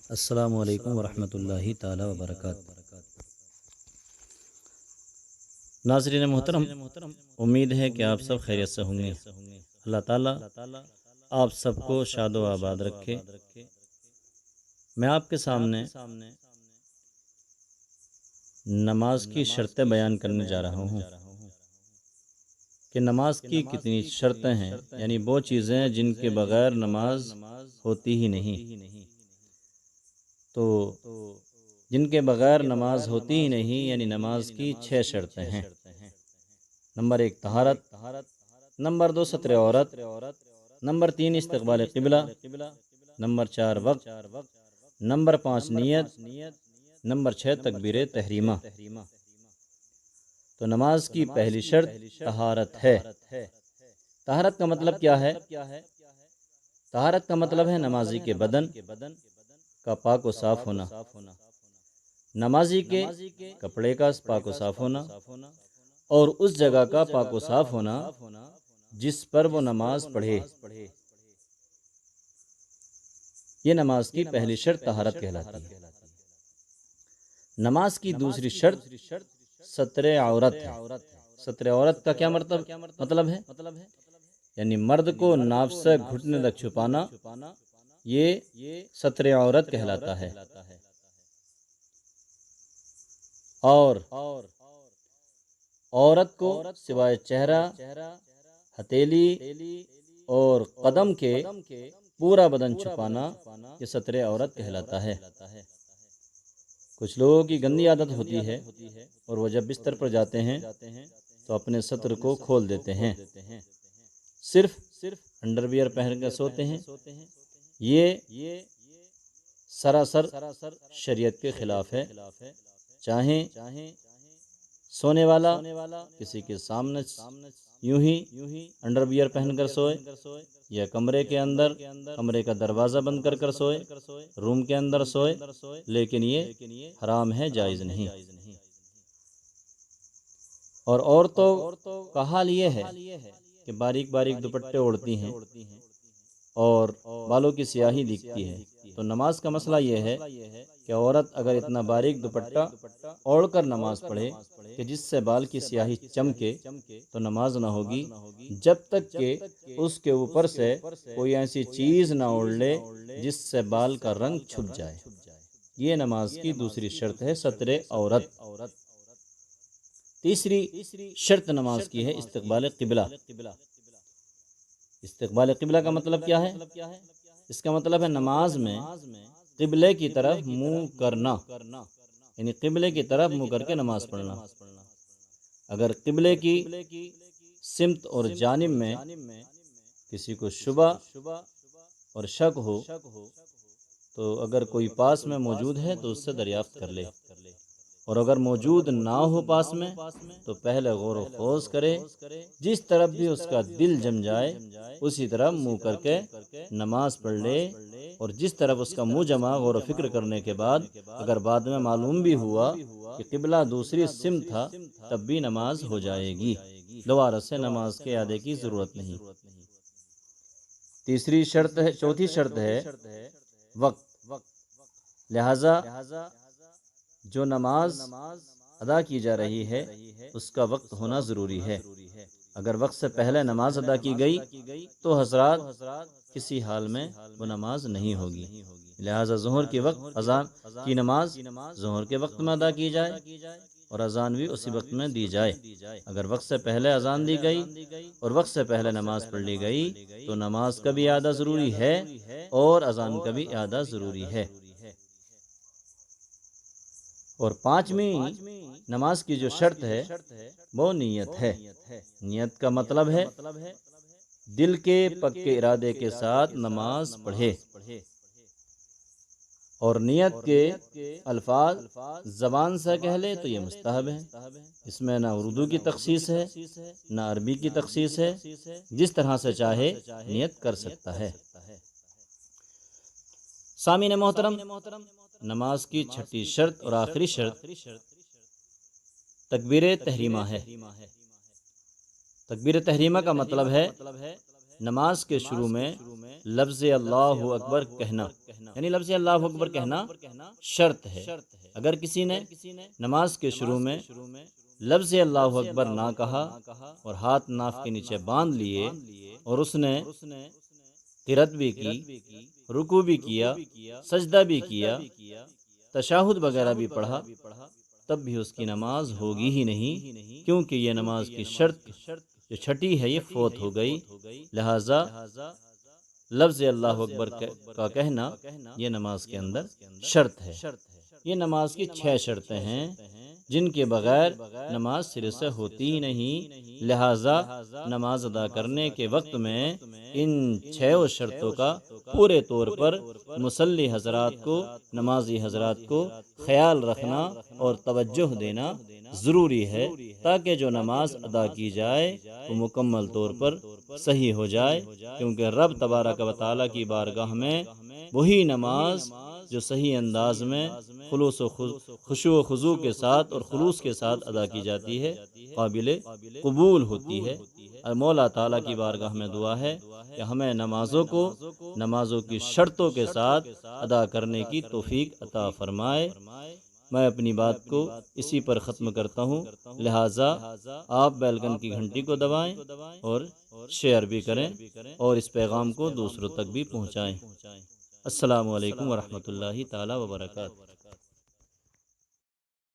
السلام علیکم ورحمۃ اللہ تعالی وبرکاتہ۔ ناظرین محترم، امید ہے کہ آپ سب خیریت سے ہوں گے۔ اللہ تعالیٰ آپ سب کو شاد و آباد رکھے۔ میں آپ کے سامنے نماز کی شرطیں بیان کرنے جا رہا ہوں کہ نماز کی کتنی شرطیں ہیں، یعنی وہ چیزیں جن کے بغیر نماز ہوتی ہی نہیں۔ تو جن کے بغیر نماز ہوتی ہی نہیں، یعنی نماز کی 6 شرطیں ہیں۔ نمبر 1 طہارت، نمبر 2 ستر عورت، نمبر 3 استقبال قبلہ، نمبر 4 وقت، نمبر 5 نیت، نمبر 6 تکبیر تحریمہ۔ تو نماز کی پہلی شرط طہارت ہے۔ طہارت کا مطلب کیا ہے؟ طہارت کا مطلب ہے نمازی کے بدن کا پاک و صاف ہونا، نمازی کے کپڑے کا پاک و صاف ہونا، اور اس جگہ کا پاک و صاف ہونا جس پر وہ نماز پڑھے۔ یہ نماز کی پہلی شرط طہارت کہلاتی ہے۔ نماز کی دوسری شرط ستر عورت ہے۔ ستر عورت کا کیا مطلب ہے؟ یعنی مرد کو ناف سے گھٹنے تک چھپانا، یہ ستر عورت کہلاتا ہے۔ اور عورت کو سوائے چہرہ، ہتھیلی اور قدم کے پورا بدن چھپانا یہ ستر عورت کہلاتا ہے۔ کچھ لوگوں کی گندی عادت ہوتی ہے اور وہ جب بستر پر جاتے ہیں تو اپنے ستر کو کھول دیتے ہیں، صرف انڈر ویئر پہن کر سوتے ہیں۔ یہ سراسر شریعت کے خلاف ہے۔ چاہے سونے والا کسی کے سامنے یوں ہی انڈر ویئر پہن کر سوئے، یا کمرے کے اندر کمرے کا دروازہ بند کر کر سوئے، روم کے اندر سوئے، لیکن یہ حرام ہے، جائز نہیں۔ اور عورتوں کا حال یہ ہے کہ باریک باریک دوپٹے اوڑھتی ہیں اور بالوں کی سیاہی دکھتی ہے۔ تو نماز کا مسئلہ یہ ہے کہ عورت اگر اتنا باریک دوپٹہ اوڑھ کر نماز پڑھے کہ جس سے بال کی سیاہی چمکے تو نماز نہ ہوگی، جب تک کہ اس کے اوپر سے کوئی ایسی چیز نہ اوڑھ لے جس سے بال کا رنگ چھپ جائے۔ یہ نماز کی دوسری شرط ہے ستر عورت۔ تیسری شرط نماز کی ہے استقبال قبلہ۔ استقبال قبلہ کا مطلب کیا ہے؟ اس کا مطلب ہے نماز میں قبلے کی طرف منہ کرنا، یعنی قبلے کی طرف منہ کر کے نماز پڑھنا۔ اگر قبلے کی سمت اور جانب میں کسی کو شبہ اور شک ہو تو اگر کوئی پاس میں موجود ہے تو اس سے دریافت کر لے، اور اگر موجود نہ ہو پاس میں تو پہلے غور و خوض کرے، جس طرف بھی اس کا دل جم جائے اسی طرف منہ کر کے نماز پڑھ لے، اور جس طرف اس کا منہ جمع غور و فکر کرنے کے بعد اگر بعد میں معلوم بھی ہوا کہ قبلہ دوسری سمت تھا تب بھی نماز ہو جائے گی، دوبارہ سے نماز کے اعادے کی ضرورت نہیں۔ چوتھی شرط ہے وقت۔ لہذا جو نماز ادا کی جا رہی ہے اس کا وقت ہونا ضروری ہے۔ اگر وقت سے پہلے نماز ادا کی گئی تو حضرات کسی حال میں وہ نماز نہیں ہوگی۔ لہذا ظہر کی وقت اذان کی نماز ظہر کے وقت میں ادا کی جائے اور اذان بھی اسی وقت میں دی جائے۔ اگر وقت سے پہلے اذان دی گئی اور وقت سے پہلے نماز پڑھ لی گئی تو نماز کا بھی اعادہ ضروری ہے اور اذان کا بھی اعادہ ضروری ہے۔ اور پانچویں نماز کی جو شرط ہے وہ نیت ہے۔ نیت کا مطلب ہے دل کے پکے ارادے کے ساتھ نماز پڑھے، اور نیت کے الفاظ زبان سے کہہ لے تو یہ مستحب ہے۔ اس میں نہ اردو کی تخصیص ہے نہ عربی کی تخصیص ہے، جس طرح سے چاہے نیت کر سکتا ہے۔ سامعین محترم، نماز کی چھٹی شرط اور آخری شرط تکبیر تحریمہ ہے۔ تکبیر تحریمہ کا مطلب ہے نماز کے شروع میں لفظ اللہ اکبر کہنا، یعنی لفظ اللہ اکبر کہنا شرط ہے۔ اگر کسی نے نماز کے شروع میں لفظ اللہ اکبر نہ کہا اور ہاتھ ناف کے نیچے باندھ لیے اور اس نے قرات بھی کی، رکوع بھی کیا، سجدہ بھی کیا، تشہد وغیرہ بھی پڑھا، تب بھی اس کی نماز ہوگی ہی نہیں، کیونکہ یہ نماز کی شرط جو چھٹی ہے یہ فوت ہو گئی۔ لہٰذا لفظ اللہ اکبر کا کہنا یہ نماز کے اندر شرط ہے۔ یہ نماز کی 6 شرطیں ہیں جن کے بغیر نماز سرے سے ہوتی ہی نہیں، لہٰذا نماز ادا کرنے کے وقت میں ان 6 شرطوں کا پورے طور پر مصلی حضرات کو، نمازی حضرات کو خیال رکھنا اور توجہ دینا ضروری ہے، تاکہ جو نماز ادا کی جائے وہ مکمل طور پر صحیح ہو جائے، کیونکہ رب تبارک و تعالیٰ کی بارگاہ میں وہی نماز جو صحیح انداز میں خشوع و خضوع کے ساتھ اور خلوص کے ساتھ ادا کی جاتی ہے قابل قبول ہوتی ہے۔ مولا تعالیٰ کی بارگاہ میں دعا ہے کہ ہمیں نمازوں کی شرطوں کے ساتھ ادا کرنے کی توفیق عطا فرمائے۔ میں اپنی بات کو اسی پر ختم کرتا ہوں، لہٰذا آپ بیلکن کی گھنٹی کو دبائیں اور شیئر بھی کریں اور اس پیغام کو دوسروں تک بھی پہنچائیں۔ السلام علیکم ورحمۃ اللہ تعالیٰ وبرکاتہ۔